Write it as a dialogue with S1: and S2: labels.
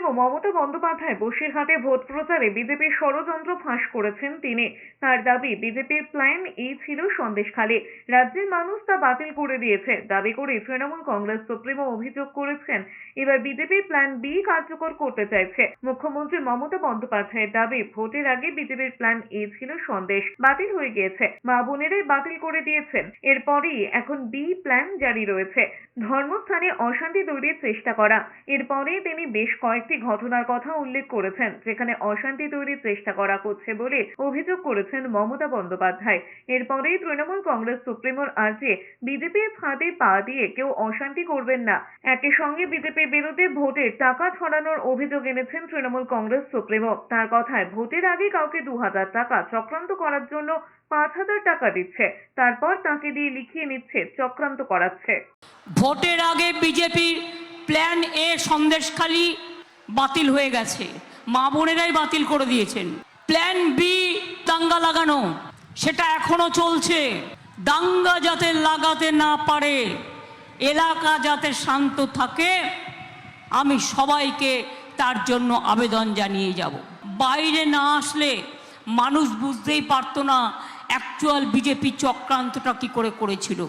S1: Supremo Mamata Bandyopadhyay বসিরহাটে vote প্রচারে বিজেপির ষড়যন্ত্র ফাঁস করেছেন তিনি। তার দাবি বিজেপির প্ল্যান এ ছিল সন্দেশখালী, রাজ্যের মানুষ তা বাতিল করে দিয়েছে। দাবি করে তৃণমূল কংগ্রেস সুপ্রিমো অভিযোগ করেছেন এবার বিজেপি প্ল্যান বি কার্যকর করতে চাইছে। মুখ্যমন্ত্রী মমতা বন্দ্যোপাধ্যায়ের দাবি ভোটের আগে বিজেপির প্ল্যান এ ছিল সন্দেশ, বাতিল হয়ে গিয়েছে, মা বোনেরাই বাতিল করে দিয়েছেন। এরপরই এখন বি প্ল্যান জারি রয়েছে, ধর্মস্থানে অশান্তি তৈরির চেষ্টা করা। এরপরেই তিনি বেশ কয়েকটি ঘটনার কথা উল্লেখ করেছেন যেখানে অশান্তি তৈরির চেষ্টা করা হচ্ছে বলে অভিযোগ করেছেন মমতা বন্দ্যোপাধ্যায়। এরপরেই তৃণমূল কংগ্রেস সুপ্রিমোর আর্জি বিজেপির ফাঁদে পা দিয়ে কেউ অশান্তি করবেন না। একই সঙ্গে বিজেপির বিরুদ্ধে ভোটের টাকা ছড়ানোর অভিযোগ এনেছেন তৃণমূল কংগ্রেস সুপ্রিমো। তার কথায় ভোটের আগে কাউকে 2000 টাকা চক্রান্ত করার জন্য 5000 টাকা দিচ্ছে, তারপর তাকে দিয়ে লিখিয়ে নিচ্ছে চক্রান্ত করাচ্ছে।
S2: ভোটের আগে বিজেপির প্ল্যান এ সন্দেশখালী বাতিল হয়ে গেছে, মা বোনেরাই বাতিল করে দিয়েছেন। প্ল্যান বি দাঙ্গা লাগানো, সেটা এখনো চলছে। দাঙ্গা যাতে লাগাতে না পারে, এলাকা যাতে শান্ত থাকে, আমি সবাইকে তার জন্য আবেদন জানিয়ে যাব। বাইরে না আসলে মানুষ বুঝতেই পারতো না অ্যাকচুয়াল বিজেপি চক্রান্তটা কি করে করেছিল।